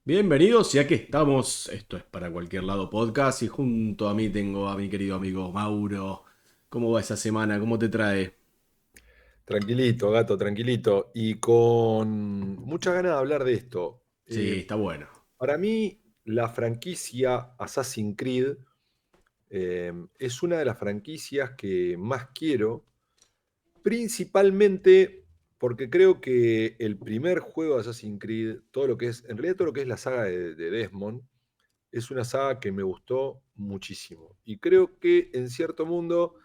Bienvenidos, y aquí estamos. Esto es Para Cualquier Lado Podcast y junto a mí tengo a mi querido amigo Mauro. ¿Cómo va esa semana? ¿Cómo te trae? Tranquilito, gato, tranquilito. Y con muchas ganas de hablar de esto. Sí, está bueno. Para mí, la franquicia Assassin's Creed es una de las franquicias que más quiero, principalmente porque creo que el primer juego de Assassin's Creed, todo lo que es, en realidad todo lo que es la saga de Desmond, es una saga que me gustó muchísimo. Y creo que en cierto mundo,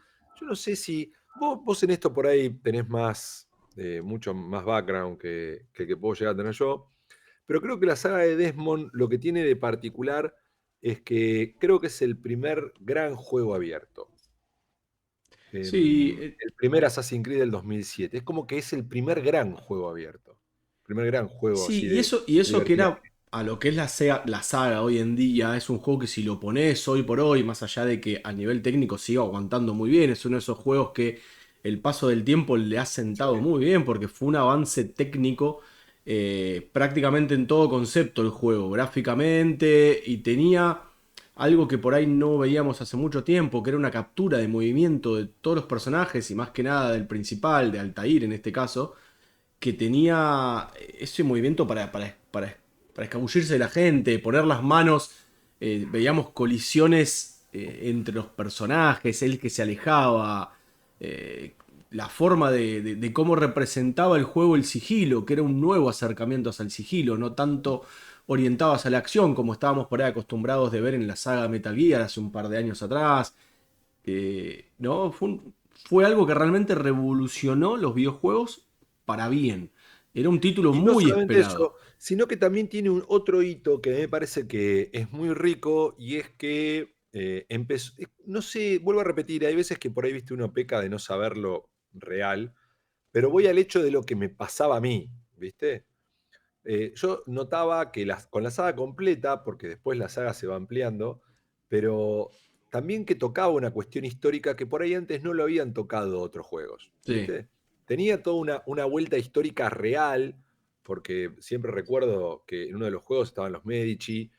yo no sé si vos en esto por ahí tenés más, mucho más background que el que puedo llegar a tener yo, pero creo que la saga de Desmond lo que tiene de particular es que creo que es el primer gran juego abierto. Sí, El primer Assassin's Creed del 2007. Es como que es el primer gran juego abierto. Primer gran juego sí, así y eso de que divertido. era a lo que es la saga hoy en día, es un juego que si lo pones hoy por hoy, más allá de que a nivel técnico siga aguantando muy bien, es uno de esos juegos que el paso del tiempo le ha sentado muy bien porque fue un avance técnico prácticamente en todo concepto el juego, gráficamente, y tenía algo que por ahí no veíamos hace mucho tiempo, que era una captura de movimiento de todos los personajes y más que nada del principal, de Altair en este caso, que tenía ese movimiento para escabullirse de la gente, poner las manos, veíamos colisiones entre los personajes, él que se alejaba, eh, la forma de cómo representaba el juego el sigilo, que era un nuevo acercamiento hacia el sigilo, no tanto orientado hacia la acción como estábamos por ahí acostumbrados de ver en la saga Metal Gear hace un par de años atrás. ¿No? Fue algo que realmente revolucionó los videojuegos para bien. Era un título Y no muy solamente eso, esperado. sino que también tiene un otro hito que me parece que es muy rico y es que empezó, no sé, vuelvo a repetir, hay veces que por ahí viste uno peca de no saberlo real, pero voy al hecho de lo que me pasaba a mí, ¿viste? Yo notaba que con la saga completa, porque después la saga se va ampliando, pero también que tocaba una cuestión histórica que por ahí antes no lo habían tocado otros juegos, Sí, ¿viste? Tenía toda una vuelta histórica real, porque siempre recuerdo que en uno de los juegos estaban los Medici,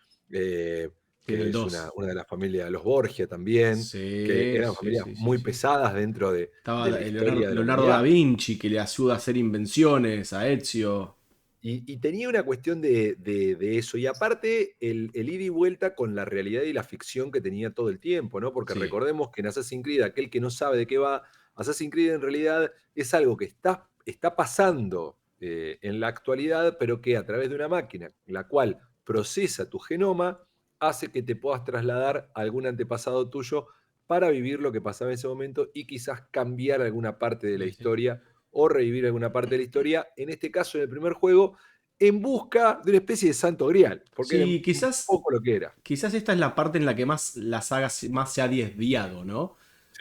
sí, en que el es 2. una de las familias de los Borgia también, que Sí, eran sí, familias sí, sí, muy sí. pesadas dentro Estaba de la Leonardo, historia de la Leonardo da humanidad. Vinci que le ayuda a hacer invenciones a Ezio. Y tenía una cuestión de eso. Y aparte, el ida y vuelta con la realidad y la ficción que tenía todo el tiempo, ¿no? Porque Sí, recordemos que en Assassin's Creed, aquel que no sabe de qué va, Assassin's Creed en realidad es algo que está pasando en la actualidad, pero que a través de una máquina, la cual procesa tu genoma, hace que te puedas trasladar a algún antepasado tuyo para vivir lo que pasaba en ese momento y quizás cambiar alguna parte de la sí, sí. historia o revivir alguna parte de la historia, en este caso en el primer juego, en busca de una especie de santo grial, porque era Sí, un poco lo que era. quizás esta es la parte en la que más la saga más se ha desviado, ¿no?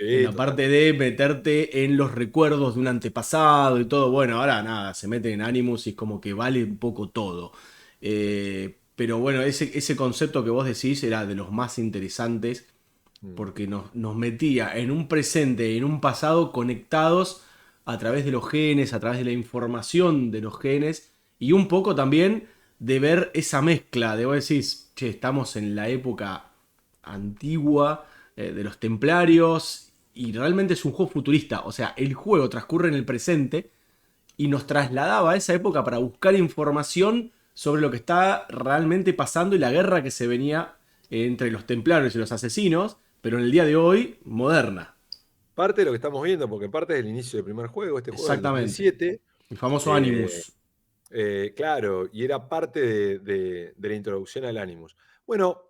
En Sí, la parte totalmente. de meterte en los recuerdos de un antepasado y todo. Bueno, ahora nada, se mete en Animus y es como que vale un poco todo. Pero bueno, ese concepto que vos decís era de los más interesantes Mm. porque nos metía en un presente y en un pasado conectados a través de los genes, a través de la información de los genes y un poco también de ver esa mezcla, de vos decís, che, estamos en la época antigua de los templarios y realmente es un juego futurista, o sea, el juego transcurre en el presente y nos trasladaba a esa época para buscar información sobre lo que está realmente pasando y la guerra que se venía entre los templarios y los asesinos, pero en el día de hoy, moderna. Parte de lo que estamos viendo, porque parte del inicio del primer juego, este juego es del Exactamente. 2007, El famoso eh, Animus. claro, y era parte de la introducción al Animus. Bueno,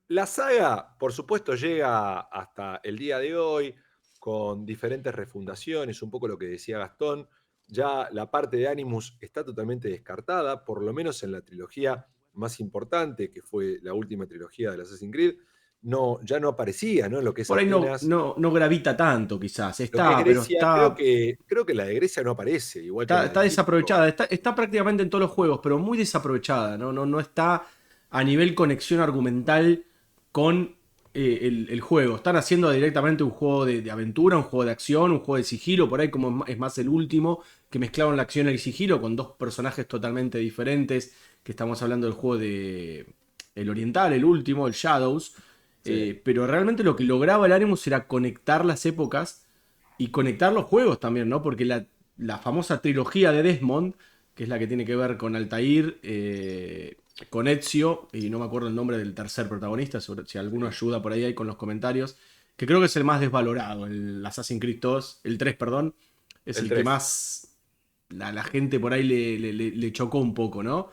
la saga, por supuesto, llega hasta el día de hoy con diferentes refundaciones, un poco lo que decía Gastón. Ya la parte de Animus está totalmente descartada, por lo menos en la trilogía más importante, que fue la última trilogía del Assassin's Creed. No, ya no aparecía, ¿no? En lo que es Por ahí Atenas. no gravita tanto, quizás. Lo que es Está, pero Grecia, creo que la de Grecia no aparece, igual que la de está Egipto. desaprovechada. Está prácticamente en todos los juegos, pero muy desaprovechada. No está a nivel conexión argumental con el juego. Están haciendo directamente un juego de aventura, un juego de acción, un juego de sigilo. Por ahí, como es más el último, que mezclaron la acción y el sigilo con dos personajes totalmente diferentes que estamos hablando del juego de el oriental, el último, el Shadows. Sí, Pero realmente lo que lograba el Animus era conectar las épocas y conectar los juegos también, ¿no? Porque la famosa trilogía de Desmond, que es la que tiene que ver con Altair, con Ezio, y no me acuerdo el nombre del tercer protagonista, si alguno sí. ayuda por ahí con los comentarios, que creo que es el más desvalorado, el Assassin's Creed 2, el 3, perdón, es El el que 3. más la gente por ahí le chocó un poco, ¿no?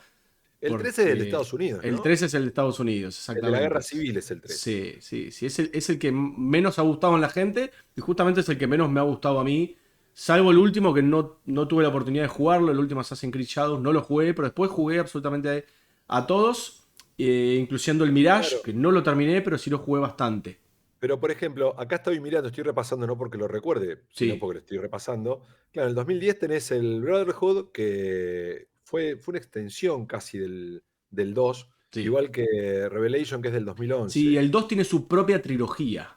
El 3 es el de Porque Estados Unidos, el ¿no? 3 es el de Estados Unidos, El de la guerra exactamente. civil es el 3. Sí, sí, sí. Es el que menos ha gustado en la gente y justamente es el que menos me ha gustado a mí. Salvo el último que no tuve la oportunidad de jugarlo, el último Assassin's Creed Shadows, no lo jugué, pero después jugué absolutamente a todos, incluyendo el Mirage, Claro. que no lo terminé, pero sí lo jugué bastante. Pero, por ejemplo, acá estoy mirando, estoy repasando, no porque lo recuerde, sino Sí, porque lo estoy repasando. Claro, en el 2010 tenés el Brotherhood, que fue una extensión casi del 2, sí. igual que Revelation, que es del Sí, 2011. el 2 tiene su propia trilogía.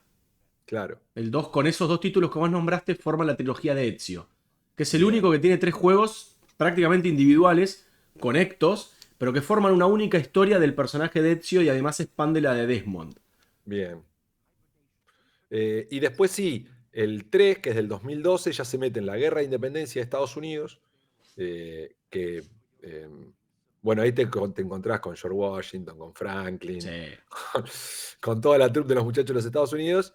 Claro, El 2 con esos dos títulos que vos nombraste, forma la trilogía de Ezio. Que es el único bien, que tiene tres juegos prácticamente individuales, conectos, pero que forman una única historia del personaje de Ezio y además expande la de Desmond. bien. Y después sí, el 3, que es del 2012, ya se mete en la guerra de independencia de Estados Unidos, que, eh, bueno, ahí te encontrás con George Washington, con Sí. Franklin, con toda la troupe de los muchachos de los Estados Unidos.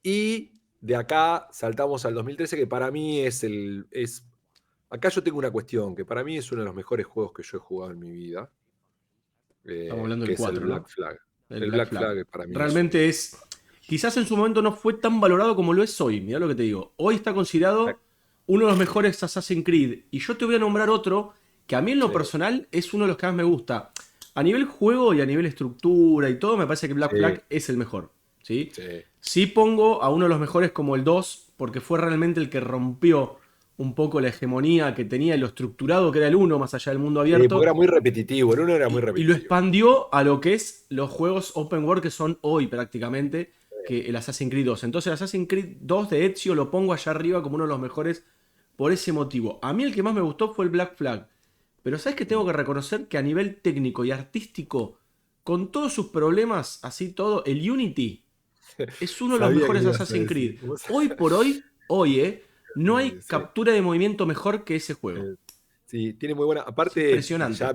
Y de acá saltamos al 2013, que para mí acá yo tengo una cuestión, que para mí es uno de los mejores juegos que yo he jugado en mi vida, Estamos hablando del que es el 4, Black ¿no? Flag. El El Black Black Flag. Flag para mí es un... Realmente es. Quizás en su momento no fue tan valorado como lo es hoy. Mirá lo que te digo. Hoy está considerado uno de los mejores Assassin's Creed. Y yo te voy a nombrar otro que a mí en lo Sí, personal es uno de los que más me gusta. A nivel juego y a nivel estructura y todo, me parece que Black sí, Flag es el mejor. ¿Sí? sí. Sí pongo a uno de los mejores como el 2 porque fue realmente el que rompió un poco la hegemonía que tenía y lo estructurado que era el uno más allá del mundo Sí, porque abierto era muy repetitivo, el uno era muy y lo repetitivo. expandió a lo que es los juegos open world que son hoy prácticamente, que el Assassin's Creed 2. Entonces el Assassin's Creed 2 de Ezio lo pongo allá arriba como uno de los mejores por ese motivo. A mí el que más me gustó fue el Black Flag. Pero ¿sabes que tengo Mm. que reconocer que a nivel técnico y artístico, con todos sus problemas, así todo, el Unity es uno de los Sabía que mejores lo ibas a Assassin's decir. Creed. Hoy por hoy, no hay Sí, captura de movimiento mejor que ese juego. eh, sí, tiene muy buena. Es Aparte, impresionante. ya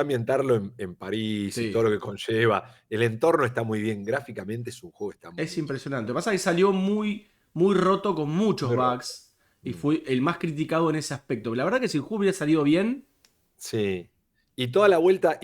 ambientarlo en París y todo Sí. lo que conlleva. El entorno está muy bien. Gráficamente es un juego que está Es muy bien. impresionante. Lo que pasa es que salió muy, muy roto con muchos Muy roto. bugs y Mm. fue el más criticado en ese aspecto. La verdad que si el juego hubiera salido bien, Sí. Y toda la vuelta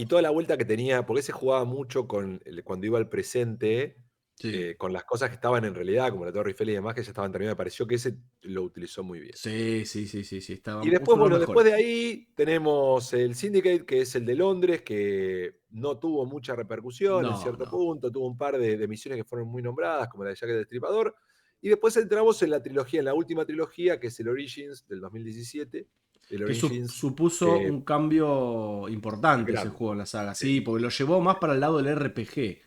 que tenía, porque se jugaba mucho cuando iba al presente, sí, con las cosas que estaban en realidad, como la Torre Eiffel y demás, que ya estaban terminadas. Me pareció que ese lo utilizó muy bien. sí, sí, sí, sí, sí, Y después, fueron los bueno, después mejores. de ahí tenemos el Syndicate, que es el de Londres, que no tuvo mucha repercusión en No, cierto no. punto, tuvo un par de misiones que fueron muy nombradas, como la de Jack el Destripador. Y después entramos en la trilogía, en la última trilogía, que es el Origins del 2017. El Que Origins, supuso que un cambio importante ese grande. juego en la saga, Sí. sí, porque lo llevó más para el lado del RPG.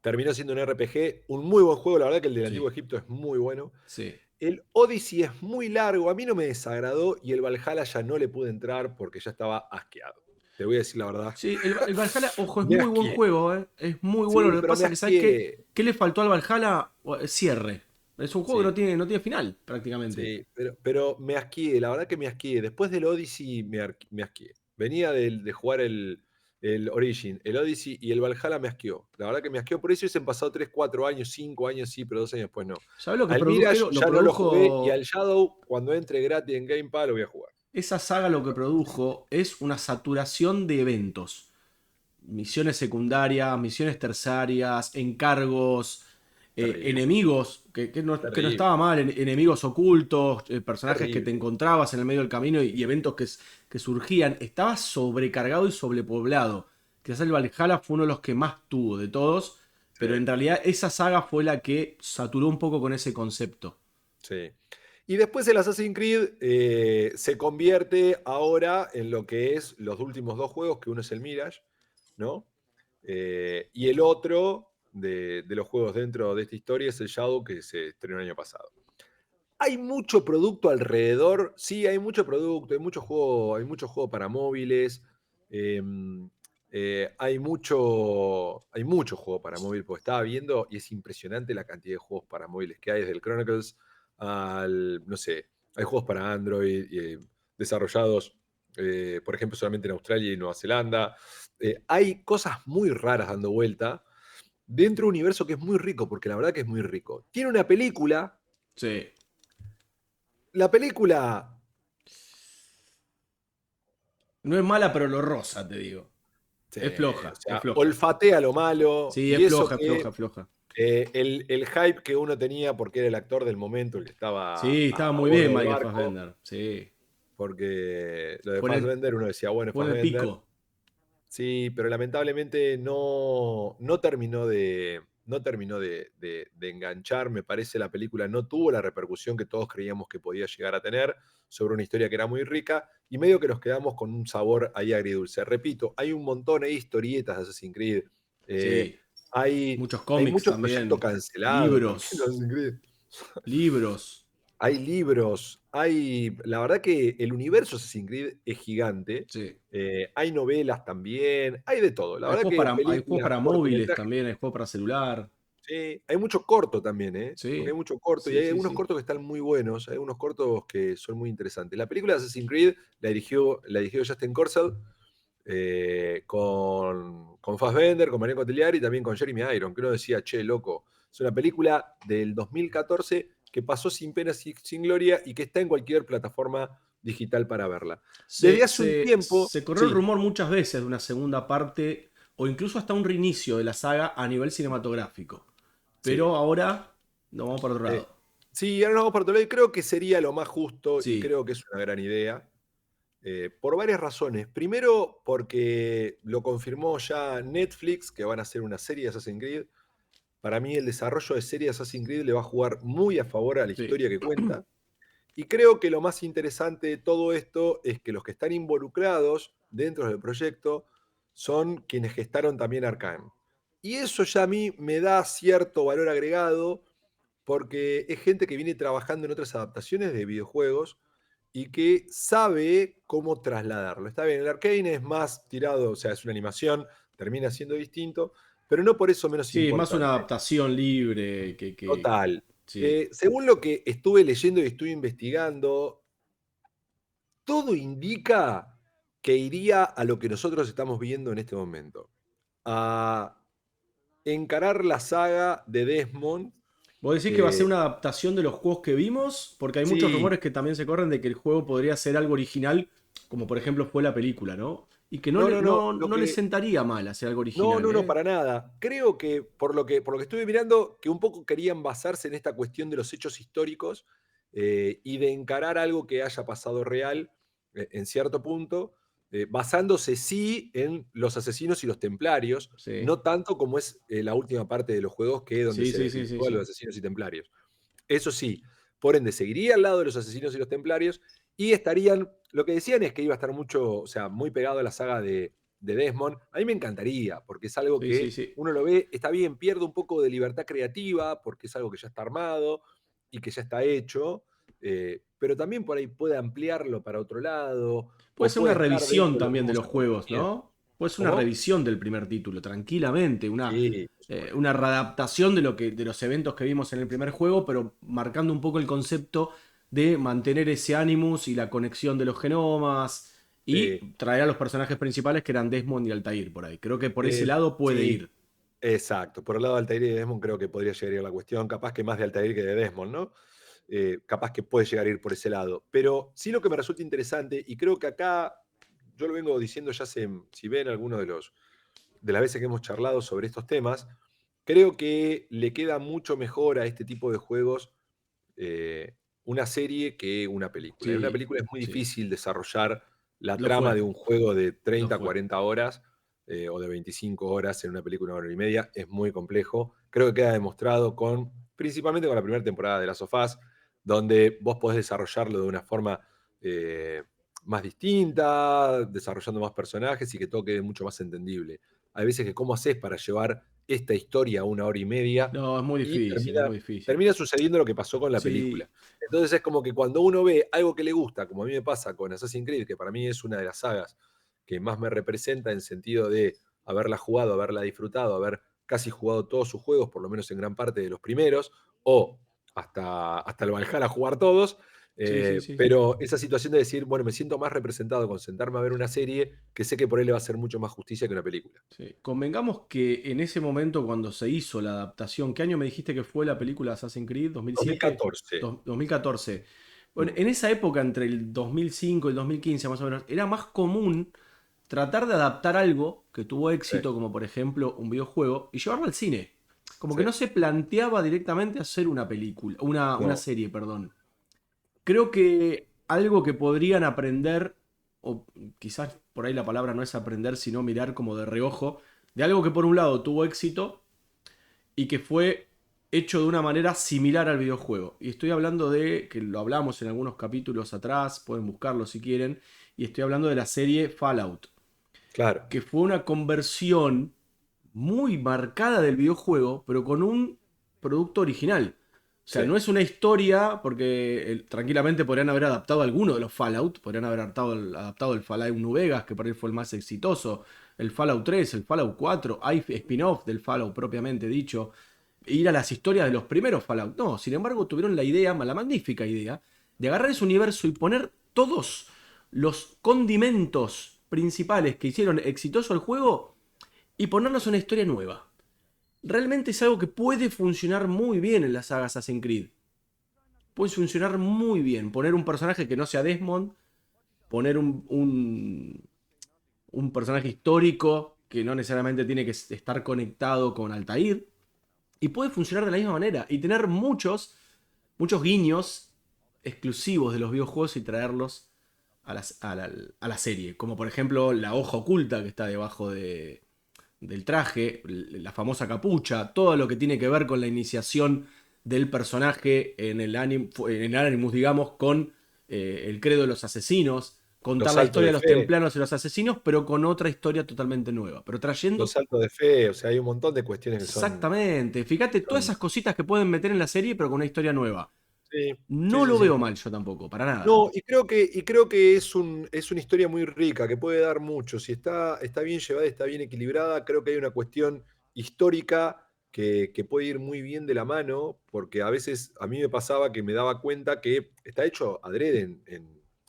Terminó siendo un RPG, un muy buen juego, la verdad que el del Antiguo Sí, Egipto es muy bueno. sí. El Odyssey es muy largo, a mí no me desagradó y el Valhalla ya no le pude entrar porque ya estaba asqueado. Te voy a decir la verdad. Sí, el Valhalla, ojo, es Me muy buen asqué. juego, ¿eh? Es muy bueno. Sí, Lo que pero me pasa es que, ¿sabes qué? asqué. ¿Qué le faltó al Valhalla? Cierre. Es un juego que Sí, no tiene final, prácticamente. sí, pero me asqué, la verdad que me asqué. Después del Odyssey me asqué. Venía de jugar el Origin, el Odyssey y el Valhalla me asqueó. La verdad que me asqueó, por eso hubiesen pasado 3 4 años, 5 años, sí, pero 2 años después no. ¿Sabes lo que Al Mirage produjeron? Lo ya no lo jugué y al produjo. Shadow, cuando entre gratis en Game Pass, lo voy a jugar. Esa saga lo que produjo es una saturación de eventos. Misiones secundarias, misiones terciarias, encargos, Terrible, enemigos, que no terrible, estaba mal, enemigos ocultos, personajes que te terrible. encontrabas en el medio del camino y eventos que surgían. Estaba sobrecargado y sobrepoblado. Quizás el Valhalla fue uno de los que más tuvo de todos, Sí, pero en realidad esa saga fue la que saturó un poco con ese concepto. sí. Y después el Assassin's Creed se convierte ahora en lo que es los últimos dos juegos, que uno es el Mirage, ¿no? Y el otro de los juegos dentro de esta historia es el Shadow, que se estrenó el año pasado. hay mucho producto alrededor, sí, hay mucho producto, hay mucho juego para móviles, em, hay mucho juego para móvil, porque estaba viendo y es impresionante la cantidad de juegos para móviles que hay, desde el Chronicles al, no sé, hay juegos para Android desarrollados, por ejemplo, solamente en Australia y Nueva Zelanda. Hay cosas muy raras dando vuelta dentro de un universo que es muy rico, porque la verdad que es muy rico. Tiene una película, Sí. la película. No es mala, pero lo rosa, te digo. Sí, Es o floja, es sea, floja. olfatea lo malo, Sí, y es eso floja, es floja, que es floja. el hype que uno tenía porque era el actor del momento, el que estaba Sí, estaba a muy bordo bien del Michael barco, Fassbender. Sí. porque lo de Fue en el, Fassbender uno decía, bueno, es fue en el Fassbender. pico. Sí, pero lamentablemente no terminó de enganchar. Me parece la película no tuvo la repercusión que todos creíamos que podía llegar a tener sobre una historia que era muy rica y medio que nos quedamos con un sabor ahí agridulce. Repito, hay un montón de historietas de Assassin's Creed. eh, Sí. hay, Muchos hay cómics mucho proyecto también. cancelado también de Libros. Assassin's Creed. Libros. Hay libros, la verdad que el universo Assassin's Creed es gigante. Sí. Hay novelas también, hay de todo. La verdad que Hay juegos películas, para móviles cortometrajes, también, hay juegos para celular. sí, hay mucho corto también, ¿eh? Porque hay Sí. mucho corto y Sí, hay sí, algunos sí. cortos que están muy buenos, hay algunos cortos que son muy interesantes. La película de Assassin's Creed la dirigió Justin Kurzel, con Fassbender, con Marion Cotillard y también con Jeremy Irons, que uno decía, che, loco, es una película del 2014 que pasó sin pena, sin gloria y que está en cualquier plataforma digital para verla. Desde hace un tiempo, Se corrió el sí, rumor muchas veces de una segunda parte o incluso hasta un reinicio de la saga a nivel cinematográfico. sí. Pero ahora nos vamos para otro Eh, lado. sí, ahora nos vamos para otro lado y creo que sería lo más justo y Sí, creo que es una gran idea, por varias razones. Primero, porque lo confirmó ya Netflix, que van a hacer una serie de Assassin's Creed. Para mí el desarrollo de serie de Assassin's Creed le va a jugar muy a favor a la sí. historia que cuenta. Y creo que lo más interesante de todo esto es que los que están involucrados dentro del proyecto son quienes gestaron también Arcane. Y eso ya a mí me da cierto valor agregado porque es gente que viene trabajando en otras adaptaciones de videojuegos y que sabe cómo trasladarlo. Está bien, el Arcane es más tirado, o sea, es una animación, termina siendo distinto, pero no por eso menos Sí, más una importante. adaptación libre Total. sí. Según lo que estuve leyendo y estuve investigando, todo indica que iría a lo que nosotros estamos viendo en este momento. A encarar la saga de Desmond. ¿Vos decís que va a ser eh, una adaptación de los juegos que vimos? Porque hay muchos sí, rumores que también se corren de que el juego podría ser algo original, como por ejemplo fue la película, ¿no? Y que no, no, no. Lo no le que, sentaría mal hacer algo No, original, no, no, ¿eh? para nada. Creo que por lo que estuve mirando, que un poco querían basarse en esta cuestión de los hechos históricos, y de encarar algo que haya pasado real, en cierto punto, basándose sí en los asesinos y los templarios, Sí, no tanto como es la última parte de los juegos, que es donde sí, se sí, sí, sí, desvirtúa a los sí. asesinos y templarios. Eso sí, por ende, seguiría al lado de los asesinos y los templarios y estarían, lo que decían es que iba a estar mucho, o sea, muy pegado a la saga de Desmond. A mí me encantaría, porque es algo Sí, sí, que sí. uno lo ve, está bien, pierde un poco de libertad creativa, porque es algo que ya está armado y que ya está hecho, pero también por ahí puede ampliarlo para otro lado, Puede o ser una puede estar revisión dentro de los también de mismos los juegos, acontecimientos. ¿no? Puede ser una ¿Cómo? revisión del primer título, tranquilamente. Sí, por Una supuesto. readaptación de de los eventos que vimos en el primer juego, pero marcando un poco el concepto de mantener ese Animus y la conexión de los genomas. Y Sí. traer a los personajes principales que eran Desmond y Altair por ahí. Creo que por ese Eh, lado puede sí, ir. exacto. Por el lado de Altair y de Desmond creo que podría llegar a ir la cuestión, capaz que más de Altair que de Desmond, ¿no? Capaz que puede llegar a ir por ese lado. Pero sí lo que me resulta interesante, y creo que acá, yo lo vengo diciendo ya si ven alguno de las veces que hemos charlado sobre estos temas, creo que le queda mucho mejor a este tipo de juegos, eh, una serie que una película. En una Sí, película es muy sí. difícil desarrollar la Lo trama fue, de un juego de lo 30, fue. 40 horas, o de 25 horas en una película, 1 hora y media. Es muy complejo. Creo que queda demostrado principalmente con la primera temporada de Last of Us, donde vos podés desarrollarlo de una forma, eh, más distinta, desarrollando más personajes y que todo quede mucho más entendible. Hay veces que cómo haces para llevar esta historia a 1 hora y media No, es muy y difícil, es termina, muy difícil. termina sucediendo lo que pasó con la película. Sí, Entonces es como que cuando uno ve algo que le gusta, como a mí me pasa con Assassin's Creed, que para mí es una de las sagas que más me representa en sentido de haberla jugado, haberla disfrutado, haber casi jugado todos sus juegos, por lo menos en gran parte de los primeros, o hasta el Valhalla jugar todos, sí, sí, sí, sí. pero esa situación de decir, bueno, me siento más representado con sentarme a ver una serie que sé que por ahí le va a hacer mucho más justicia que una película. Sí. Convengamos que en ese momento cuando se hizo la adaptación, ¿qué año me dijiste que fue la película Assassin's Creed? ¿2007? 2014. 2014. Bueno, Mm, en esa época, entre el 2005 y el 2015 más o menos, era más común tratar de adaptar algo que tuvo sí, éxito, como por ejemplo un videojuego, y llevarlo al cine. Como que sí. no se planteaba directamente hacer una película, una No, serie, perdón. Creo que algo que podrían aprender, o quizás por ahí la palabra no es aprender, sino mirar como de reojo, de algo que por un lado tuvo éxito y que fue hecho de una manera similar al videojuego. Y estoy hablando de, que lo hablamos en algunos capítulos atrás, pueden buscarlo si quieren, y estoy hablando de la serie Fallout, claro. que fue una conversión muy marcada del videojuego, pero con un producto original. O sea, Sí. no es una historia, porque tranquilamente podrían haber adaptado alguno de los Fallout, podrían haber adaptado el Fallout New Vegas, que por ahí fue el más exitoso, el Fallout 3, el Fallout 4, hay spin-off del Fallout propiamente dicho, e ir a las historias de los primeros Fallout. No, sin embargo, tuvieron la idea, la magnífica idea, de agarrar ese universo y poner todos los condimentos principales que hicieron exitoso el juego y ponerlos en una historia nueva. Realmente es algo que puede funcionar muy bien en la saga Assassin's Creed. Puede funcionar muy bien. Poner un personaje que no sea Desmond, poner un personaje histórico que no necesariamente tiene que estar conectado con Altair. Y puede funcionar de la misma manera. Y tener muchos guiños exclusivos de los videojuegos y traerlos a la serie. Como por ejemplo la hoja oculta que está debajo del traje, la famosa capucha, todo lo que tiene que ver con la iniciación del personaje en el Animus, digamos, con el credo de los asesinos, contar Los la saltos historia de de los fe, templanos y los asesinos, pero con otra historia totalmente nueva. Pero los trayendo saltos de fe, o sea, hay un montón de cuestiones que son, exactamente, fíjate todas son- esas cositas que pueden meter en la serie, pero con una historia nueva. sí, sí, No sí, lo sí. veo mal yo tampoco, para nada. No, y creo que es una historia muy rica, que puede dar mucho. Si está bien llevada, está bien equilibrada, creo que hay una cuestión histórica que puede ir muy bien de la mano, porque a veces a mí me pasaba que me daba cuenta que está hecho adrede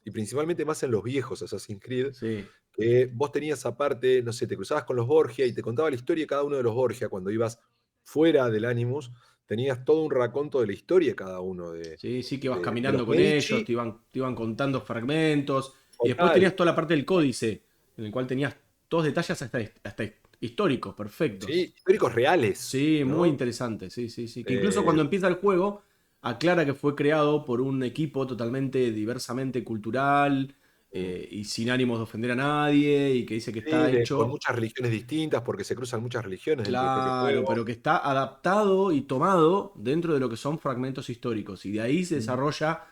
y principalmente más en los viejos Assassin's Creed, Sí, que vos tenías aparte, no sé, te cruzabas con los Borgia y te contaba la historia de cada uno de los Borgia cuando ibas fuera del Animus, tenías todo un raconto de la historia de cada uno de, sí, sí que vas de los caminando con ellos, Medici. te iban contando fragmentos, y después Total, tenías toda la parte del códice, en el cual tenías todos detalles hasta históricos, sí, perfectos. históricos reales, Sí, muy ¿no? interesante, sí, sí, sí. Que incluso Eh, cuando empieza el juego, aclara que fue creado por un equipo totalmente diversamente cultural y sin ánimos de ofender a nadie, y que dice que está sí, con hecho. muchas religiones distintas, porque se cruzan muchas religiones dentro del propio Claro, juego. pero que está adaptado y tomado dentro de lo que son fragmentos históricos. Y de ahí se Mm. desarrolla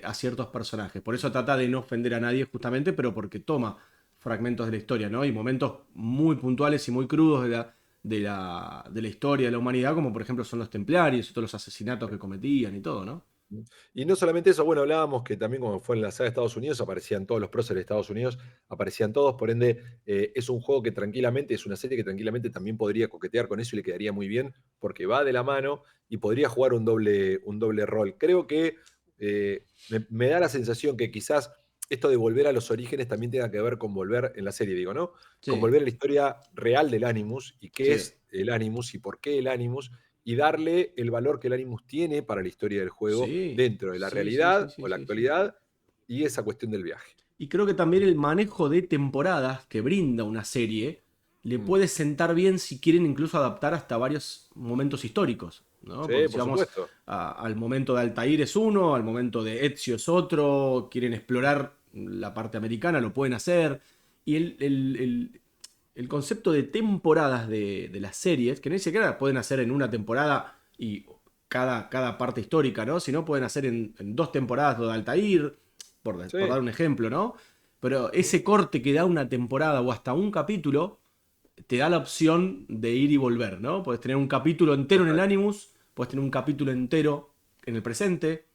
a ciertos personajes. Por eso trata de no ofender a nadie justamente, pero porque toma fragmentos de la historia, ¿no? Y momentos muy puntuales y muy crudos de la historia de la humanidad, como por ejemplo son los templarios y todos los asesinatos que cometían y todo, ¿no? Y no solamente eso, bueno, hablábamos que también como fue en la saga de Estados Unidos, aparecían todos los próceres de Estados Unidos, aparecían todos, por ende, es un juego que tranquilamente, es una serie que tranquilamente también podría coquetear con eso y le quedaría muy bien, porque va de la mano y podría jugar un doble rol. Creo que me da la sensación que quizás esto de volver a los orígenes también tenga que ver con volver en la serie, digo, ¿no? Con Sí, volver a la historia real del Animus y qué sí, es el Animus y por qué el Animus y darle el valor que el Animus tiene para la historia del juego sí, dentro de la sí, sí, sí, realidad sí, o la sí, sí. actualidad y esa cuestión del viaje. Y creo que también el manejo de temporadas que brinda una serie le Mm. puede sentar bien si quieren incluso adaptar hasta varios momentos históricos, ¿no? Sí, Porque si por vamos supuesto. al momento de Altair es uno, al momento de Ezio es otro, quieren explorar la parte americana, lo pueden hacer. Y el concepto de temporadas de las series, que ni siquiera pueden hacer en una temporada y cada parte histórica, ¿no? Sino pueden hacer en 2 temporadas lo de Altair, por dar Sí, un ejemplo, ¿no? pero ¿Mm? ese corte que da una temporada o hasta un capítulo, te da la opción de ir y volver, ¿no? Puedes tener un capítulo entero en el Total, Animus, puedes tener un capítulo entero en el presente,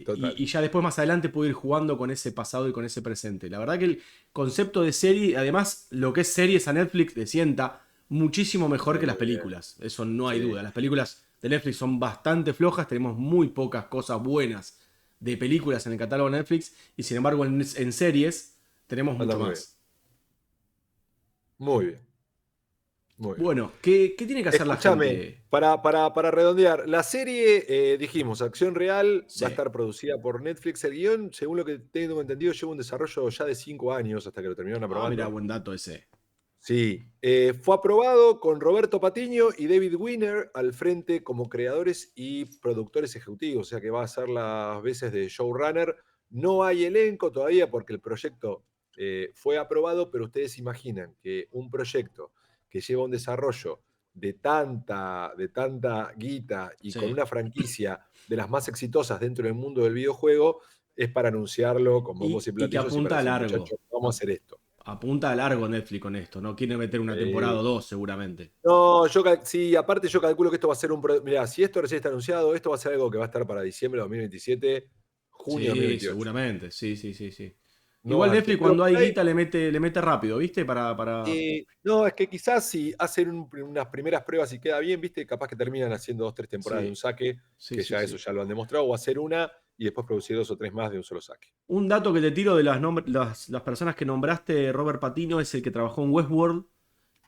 total. y ya después más adelante puedo ir jugando con ese pasado y con ese presente. La verdad que el concepto de serie, además lo que es series a Netflix, le sienta muchísimo mejor que las Muy bien. películas. Eso no hay Sí. duda. Las películas de Netflix son bastante flojas, tenemos muy pocas cosas buenas de películas en el catálogo de Netflix, y sin embargo en series tenemos Anda mucho muy bien. más. Muy bien. Muy bien. Bueno, ¿qué tiene que hacer la Escúchame, gente? para redondear, la serie, dijimos, Acción Real, va a Sí. estar producida por Netflix. El guión, según lo que tengo entendido, lleva un desarrollo ya de 5 años hasta que lo terminaron Ah, mira, aprobando. buen dato ese. Sí, fue aprobado con Roberto Patiño y David Winner al frente como creadores y productores ejecutivos, o sea que va a ser las veces de showrunner. No hay elenco todavía porque el proyecto fue aprobado, pero ustedes imaginan que un proyecto que lleva un desarrollo de tanta guita y con Sí. una franquicia de las más exitosas dentro del mundo del videojuego, es para anunciarlo con bombos y Y que platillos y para apunta a decir, largo. muchachos, vamos a hacer esto. Apunta a largo Netflix con esto. No quiere meter una temporada o Eh, dos, seguramente. No, sí, aparte yo calculo que esto va a ser Mirá, si esto recién está anunciado, esto va a ser algo que va a estar para diciembre de 2027, junio de Sí, 2028. seguramente. Sí, sí, sí, sí. No Igual antes. Netflix Pero cuando por hay ahí, guita le mete rápido, ¿viste? Para... no, es que quizás si hacen unas primeras pruebas y queda bien, viste, capaz que terminan haciendo 2, 3 temporadas de un Sí, saque, sí, que sí, ya eso sí. ya lo han demostrado, o hacer una y después producir 2 o 3 más de un solo saque. Un dato que te tiro de las personas que nombraste, Robert Patino es el que trabajó en Westworld.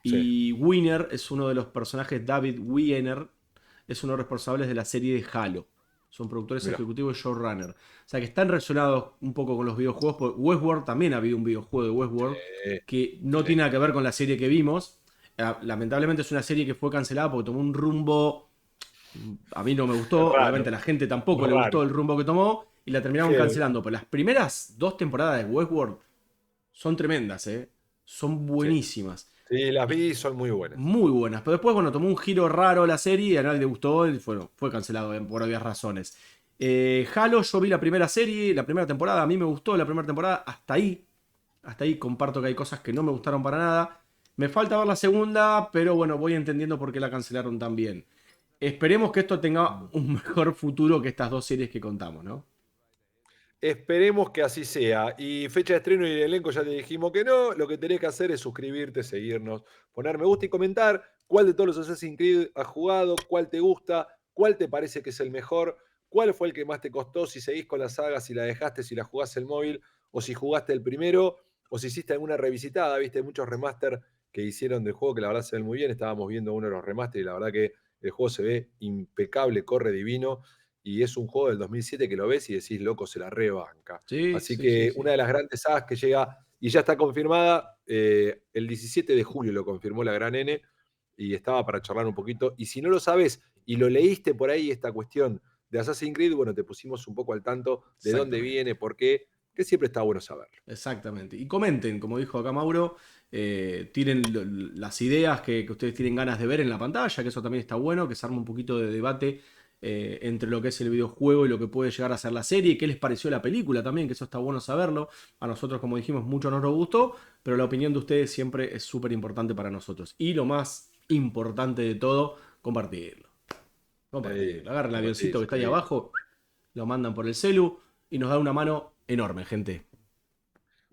Sí, Y Winner es uno de los personajes, David Wiener, es uno de los responsables de la serie de Halo. Son productores mirá. ejecutivos y showrunner. O sea que están relacionados un poco con los videojuegos. Porque Westworld también ha habido un videojuego de Westworld que no Sí, tiene nada que ver con la serie que vimos. Lamentablemente es una serie que fue cancelada porque tomó un rumbo. A mí no me gustó. raro, Obviamente a la gente tampoco le gustó raro. el rumbo que tomó. Y la terminaron Sí, cancelando. Pero las primeras dos temporadas de Westworld son tremendas, ¿eh? Son sí. buenísimas. Sí, las vi, son muy buenas. Muy buenas. Pero después, bueno, tomó un giro raro la serie y a nadie le gustó y fue cancelado por obvias razones. Halo, yo vi la primera serie, la primera temporada, a mí me gustó la primera temporada, hasta ahí. Hasta ahí comparto que hay cosas que no me gustaron para nada. Me falta ver la segunda, pero bueno, voy entendiendo por qué la cancelaron tan bien. Esperemos que esto tenga un mejor futuro que estas dos series que contamos, ¿no? Esperemos que así sea. Y fecha de estreno y elenco ya te dijimos que no. Lo que tenés que hacer es suscribirte, seguirnos, poner me gusta y comentar cuál de todos los Assassin's Creed has jugado, cuál te gusta, cuál te parece que es el mejor, cuál fue el que más te costó, si seguís con la saga, si la dejaste, si la jugaste el móvil, o si jugaste el primero, o si hiciste alguna revisitada. Viste, muchos remaster que hicieron del juego que la verdad se ven muy bien. Estábamos viendo uno de los remaster y la verdad que el juego se ve impecable, corre divino y es un juego del 2007 que lo ves y decís, loco, se la rebanca. Sí, Así sí, sí, que una sí. de las grandes sagas que llega y ya está confirmada, el 17 de julio lo confirmó la gran N y estaba para charlar un poquito. Y si no lo sabes y lo leíste por ahí, esta cuestión de Assassin's Creed, bueno, te pusimos un poco al tanto de dónde Exactamente. viene, por qué, que siempre está bueno saberlo. Exactamente. Y comenten, como dijo acá Mauro, tiren las ideas que ustedes tienen ganas de ver en la pantalla, que eso también está bueno, que se arme un poquito de debate entre lo que es el videojuego y lo que puede llegar a ser la serie, y qué les pareció la película también, que eso está bueno saberlo. A nosotros, como dijimos, mucho no nos gustó, pero la opinión de ustedes siempre es súper importante para nosotros. Y lo más importante de todo, compartirlo. Compartirlo. Agarren el Compartir, avioncito que está ahí suscribir. abajo, lo mandan por el celu y nos da una mano enorme, gente.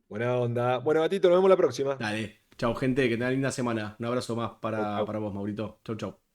Buena onda. Bueno, Gatito, nos vemos la próxima. Dale. Chau, gente, que tengan linda semana. Un abrazo más Chau, para, chau. para vos, Maurito. Chau, chau.